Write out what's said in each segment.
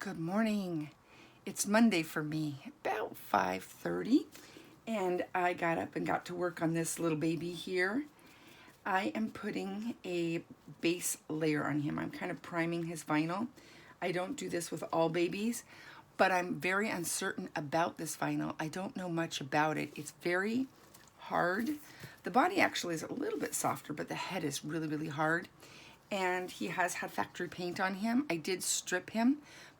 Good morning. It's Monday for me, about 5:30, and I got up and got to work on this little baby here. I am putting a base layer on him. I'm kind of priming his vinyl. I don't do this with all babies, but I'm very uncertain about this vinyl. I don't know much about it. It's very hard. The body actually is a little bit softer, but the head is really, really hard. And he has had factory paint on him. I did strip him,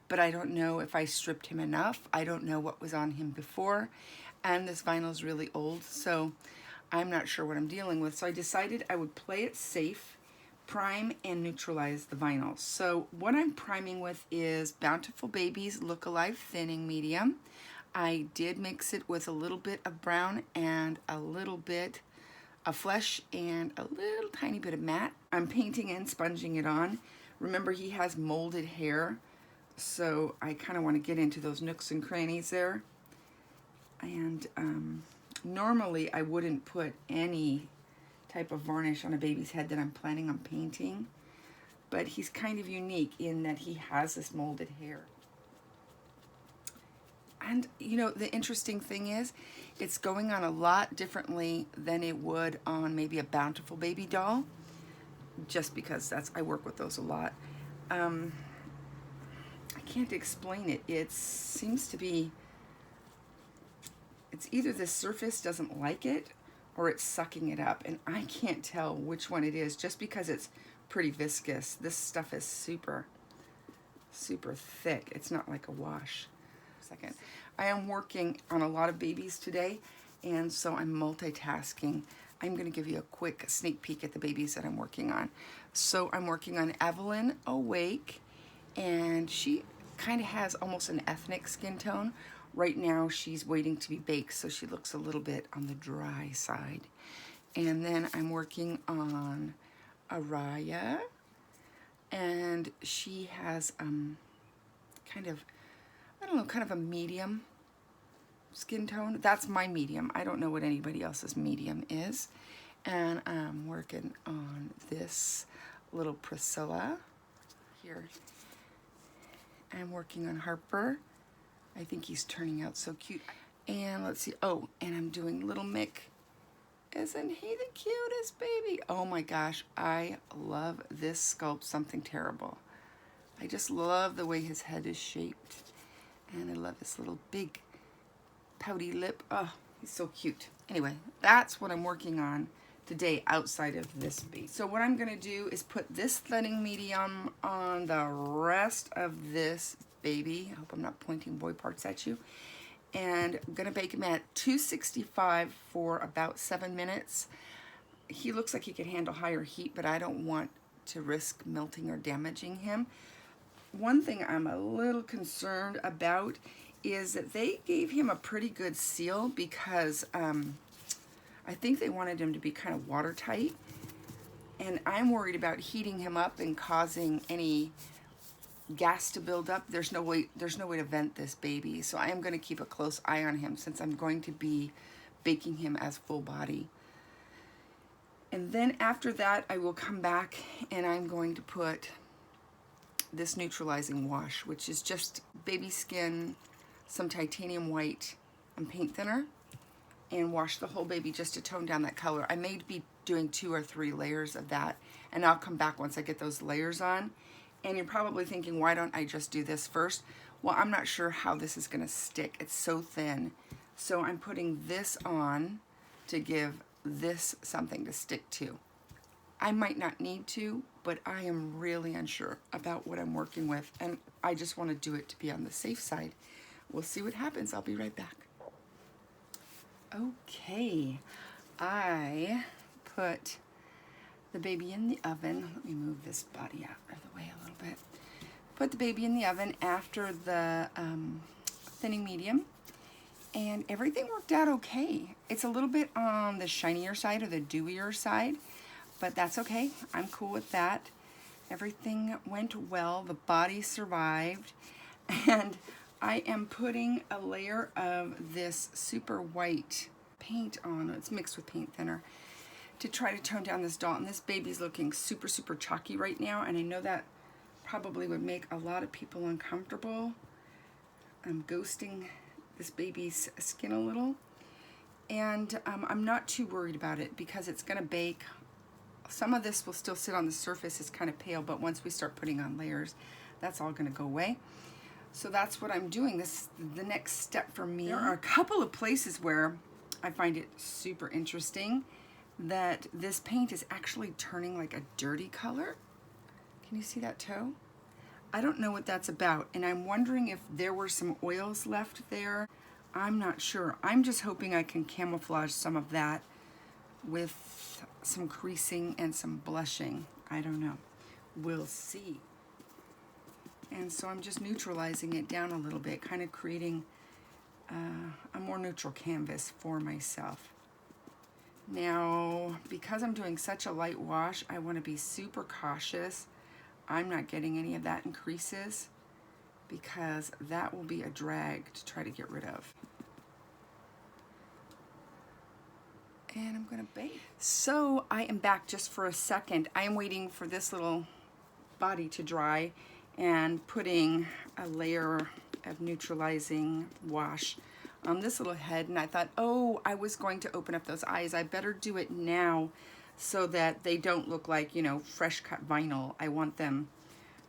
but I don't know if I stripped him enough. I don't know what was on him before. And this vinyl is really old, so I'm not sure what I'm dealing with. So I decided I would play it safe, prime and neutralize the vinyl. So what I'm priming with is Bountiful Babies Look Alive Thinning Medium. I did mix it with a little bit of brown and a little bit of flesh and a little tiny bit of matte. I'm painting and sponging it on. Remember, he has molded hair, so I kind of want to get into those nooks and crannies there. And normally I wouldn't put any type of varnish on a baby's head that I'm planning on painting, but he's kind of unique in that he has this molded hair. And you know, the interesting thing is, it's going on a lot differently than it would on maybe a Bountiful Baby doll, just because I work with those a lot. I can't explain it. It seems to be, it's either the surface doesn't like it or it's sucking it up, and I can't tell which one it is just because it's pretty viscous. This stuff is super, super thick. It's not like a wash. Second, I am working on a lot of babies today, and so I'm multitasking. I'm going to give you a quick sneak peek at the babies that I'm working on. So I'm working on Evelyn Awake, and she kind of has almost an ethnic skin tone. Right now she's waiting to be baked, so she looks a little bit on the dry side. And then I'm working on Araya, and she has kind of, I don't know, kind of a medium skin tone. That's my medium. I don't know what anybody else's medium is. And I'm working on this little Priscilla here. I'm working on Harper. I think he's turning out so cute. And let's see, oh, and I'm doing little Mick. Isn't he the cutest baby? Oh my gosh, I love this sculpt, Something Terrible. I just love the way his head is shaped. And I love this little big pouty lip. Oh, he's so cute. Anyway, that's what I'm working on today outside of this baby. So what I'm gonna do is put this thinning medium on the rest of this baby. I hope I'm not pointing boy parts at you. And I'm gonna bake him at 265 for about 7 minutes. He looks like he could handle higher heat, but I don't want to risk melting or damaging him. One thing I'm a little concerned about is that they gave him a pretty good seal because I think they wanted him to be kind of watertight, and I'm worried about heating him up and causing any gas to build up. There's no way to vent this baby, so I am going to keep a close eye on him since I'm going to be baking him as full body. And then after that, I will come back and I'm going to put this neutralizing wash, which is just baby skin, some titanium white, and paint thinner, and wash the whole baby just to tone down that color. I may be doing 2 or 3 layers of that, and I'll come back once I get those layers on. And you're probably thinking, why don't I just do this first? Well, I'm not sure how this is gonna stick. It's so thin. So I'm putting this on to give this something to stick to. I might not need to, but I am really unsure about what I'm working with, and I just want to do it to be on the safe side. We'll see what happens. I'll be right back. Okay, I put the baby in the oven. Let me move this body out of the way a little bit. Put the baby in the oven after the thinning medium, and everything worked out okay. It's a little bit on the shinier side or the dewier side, but that's okay. I'm cool with that. Everything went well. The body survived, and I am putting a layer of this super white paint on. It's mixed with paint thinner to try to tone down this doll. And this baby's looking super, super chalky right now, and I know that probably would make a lot of people uncomfortable. I'm ghosting this baby's skin a little. And I'm not too worried about it because it's going to bake. Some of this will still sit on the surface. It's kind of pale, but once we start putting on layers, that's all going to go away. So that's what I'm doing. This is the next step for me. There are a couple of places where I find it super interesting that this paint is actually turning like a dirty color. Can you see that toe? I don't know what that's about, and I'm wondering if there were some oils left there. I'm not sure. I'm just hoping I can camouflage some of that with some creasing and some blushing. I don't know. We'll see. And so I'm just neutralizing it down a little bit, kind of creating a more neutral canvas for myself. Now, because I'm doing such a light wash, I want to be super cautious. I'm not getting any of that in creases because that will be a drag to try to get rid of. And I'm going to bake. So I am back just for a second. I am waiting for this little body to dry and putting a layer of neutralizing wash on this little head, and I thought, oh, I was going to open up those eyes. I better do it now so that they don't look like, you know, fresh cut vinyl. I want them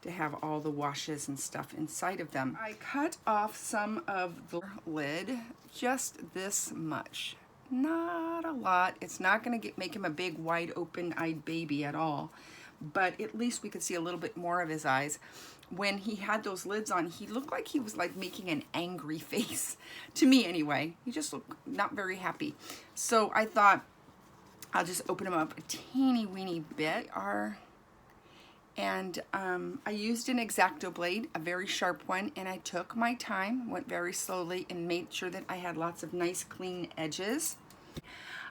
to have all the washes and stuff inside of them. I cut off some of the lid, just this much. Not a lot. It's not going to make him a big wide open-eyed baby at all, but at least we could see a little bit more of his eyes. When he had those lids on, he looked like he was like making an angry face, to me anyway. He just looked not very happy. So I thought I'll just open him up a teeny weeny bit. And I used an X-Acto blade, a very sharp one, and I took my time, went very slowly, and made sure that I had lots of nice clean edges.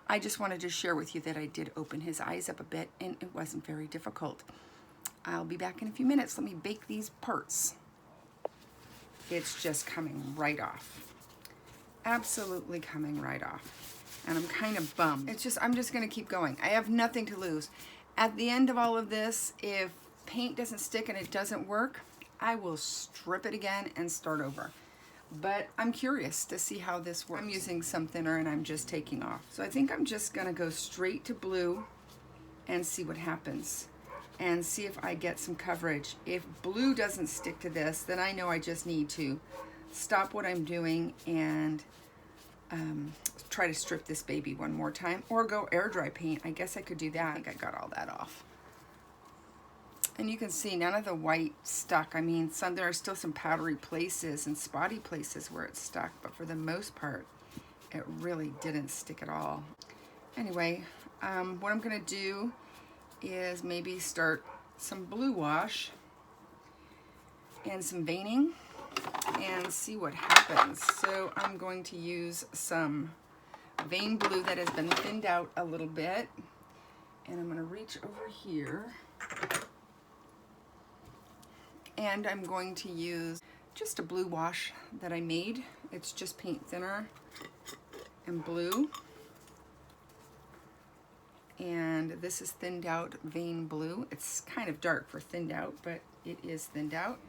I just wanted to share with you that I did open his eyes up a bit, and it wasn't very difficult. I'll be back in a few minutes. Let me bake these parts. It's just coming right off. Absolutely coming right off. And I'm kind of bummed. I'm just gonna keep going. I have nothing to lose. At the end of all of this, if paint doesn't stick and it doesn't work, I will strip it again and start over. But I'm curious to see how this works. I'm using some thinner and I'm just taking off. So I think I'm just gonna go straight to blue and see what happens and see if I get some coverage. If blue doesn't stick to this, then I know I just need to stop what I'm doing and try to strip this baby one more time, or go air dry paint. I guess I could do that. I think I got all that off. And you can see none of the white stuck. I mean, there are still some powdery places and spotty places where it's stuck, but for the most part, it really didn't stick at all. Anyway, what I'm gonna do is maybe start some blue wash and some veining and see what happens. So I'm going to use some vein blue that has been thinned out a little bit, and I'm going to reach over here and I'm going to use just a blue wash that I made. It's just paint thinner and blue, and this is thinned out vein blue. It's kind of dark for thinned out, but it is thinned out.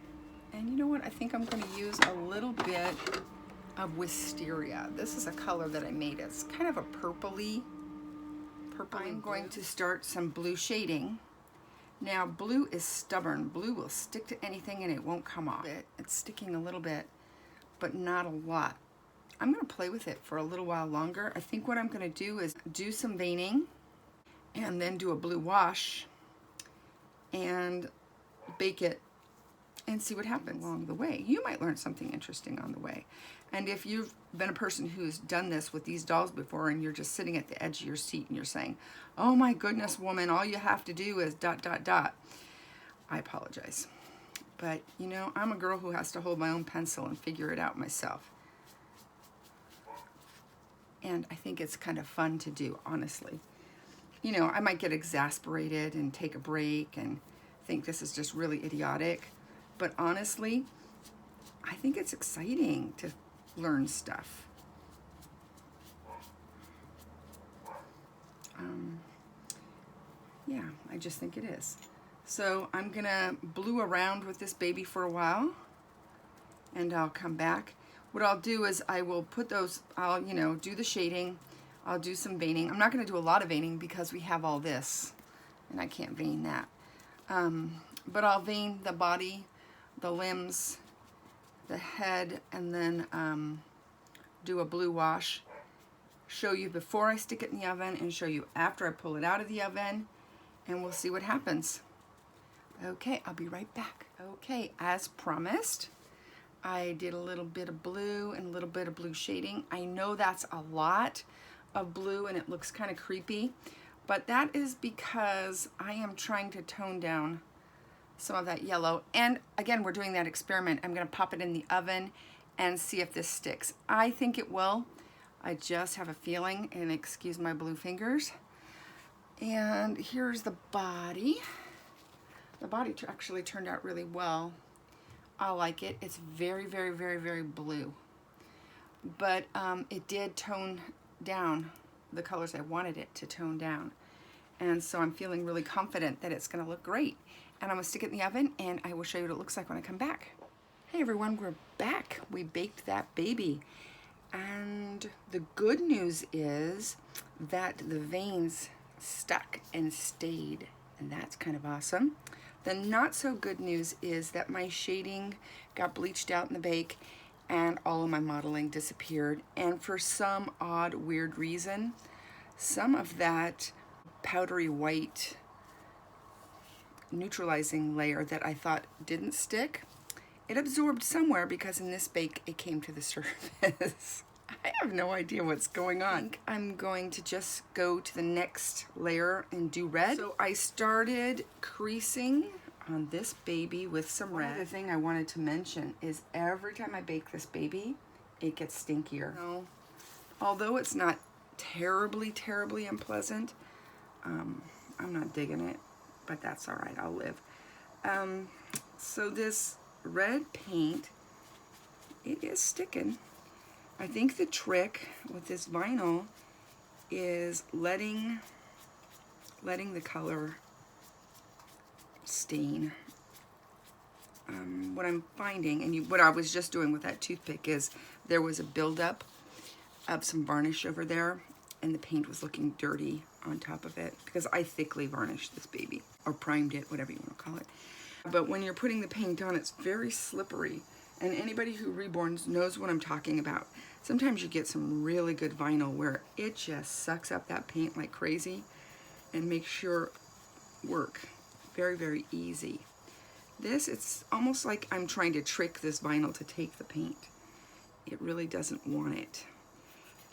And you know what? I think I'm going to use a little bit of wisteria. This is a color that I made. It's kind of a purpley I'm going to start some blue shading. Now, blue is stubborn. Blue will stick to anything and it won't come off. It's sticking a little bit, but not a lot. I'm going to play with it for a little while longer. I think what I'm going to do is do some veining and then do a blue wash and bake it and see what happens along the way. You might learn something interesting on the way. And if you've been a person who's done this with these dolls before and you're just sitting at the edge of your seat and you're saying, oh my goodness, woman, all you have to do is ... I apologize. But, you know, I'm a girl who has to hold my own pencil and figure it out myself. And I think it's kind of fun to do, honestly. You know, I might get exasperated and take a break and think this is just really idiotic. But honestly, I think it's exciting to learn stuff. Yeah, I just think it is. So I'm gonna blue around with this baby for a while, and I'll come back. What I'll do is I will put those, I'll, you know, do the shading, I'll do some veining. I'm not gonna do a lot of veining because we have all this, and I can't vein that. But I'll vein the body, the limbs, the head, and then do a blue wash. Show you before I stick it in the oven and show you after I pull it out of the oven, and we'll see what happens. Okay, I'll be right back. Okay, as promised, I did a little bit of blue and a little bit of blue shading. I know that's a lot of blue and it looks kind of creepy, but that is because I am trying to tone down some of that yellow. And again, we're doing that experiment. I'm gonna pop it in the oven and see if this sticks. I think it will. I just have a feeling, and excuse my blue fingers. And here's the body. The body actually turned out really well. I like it. It's very, very, very, very blue. But it did tone down the colors I wanted it to tone down. And so I'm feeling really confident that it's gonna look great. And I'm gonna stick it in the oven and I will show you what it looks like when I come back. Hey everyone, we're back. We baked that baby. And the good news is that the veins stuck and stayed, and that's kind of awesome. The not so good news is that my shading got bleached out in the bake and all of my modeling disappeared. And for some odd, weird reason, some of that powdery white neutralizing layer that I thought didn't stick, it absorbed somewhere because in this bake it came to the surface. I have no idea what's going on. I'm going to just go to the next layer and do red. So I started creasing on this baby with some red. The thing I wanted to mention is every time I bake this baby, it gets stinkier. So, although it's not terribly, terribly unpleasant, I'm not digging it, but that's all right, I'll live. So this red paint, it is sticking. I think the trick with this vinyl is letting the color stain. What I'm finding, and what I was just doing with that toothpick, is there was a buildup of some varnish over there, and the paint was looking dirty on top of it because I thickly varnished this baby, or primed it, whatever you want to call it. But when you're putting the paint on, it's very slippery. And anybody who reborns knows what I'm talking about. Sometimes you get some really good vinyl where it just sucks up that paint like crazy and makes your work very, very easy. This, it's almost like I'm trying to trick this vinyl to take the paint. It really doesn't want it.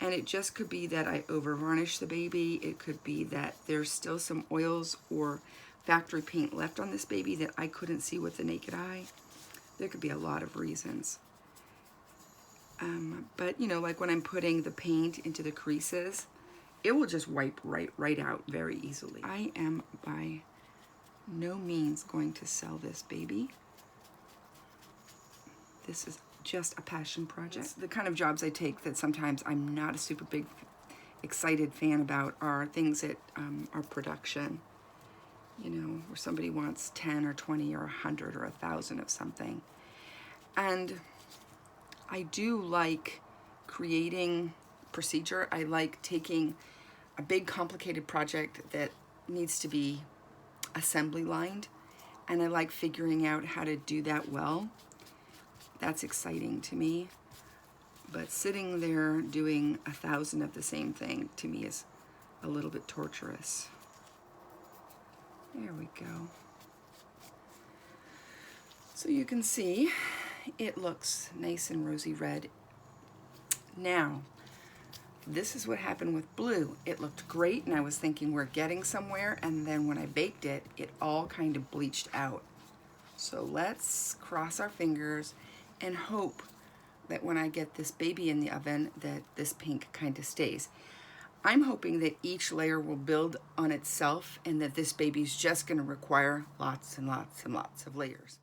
And it just could be that I over varnished the baby. It could be that there's still some oils or factory paint left on this baby that I couldn't see with the naked eye. There could be a lot of reasons. But you know, like when I'm putting the paint into the creases, it will just wipe right out very easily. I am by no means going to sell this baby. This is just a passion project. The kind of jobs I take that sometimes I'm not a super big excited fan about are things that are production. You know, where somebody wants 10 or 20 or 100 or 1,000 of something. And I do like creating procedure. I like taking a big complicated project that needs to be assembly lined, and I like figuring out how to do that well. That's exciting to me. But sitting there doing 1,000 of the same thing to me is a little bit torturous. There we go. So you can see it looks nice and rosy red. Now, this is what happened with blue. It looked great and I was thinking we're getting somewhere, and then when I baked it, it all kind of bleached out. So let's cross our fingers and hope that when I get this baby in the oven that this pink kind of stays. I'm hoping that each layer will build on itself and that this baby's just going to require lots and lots and lots of layers.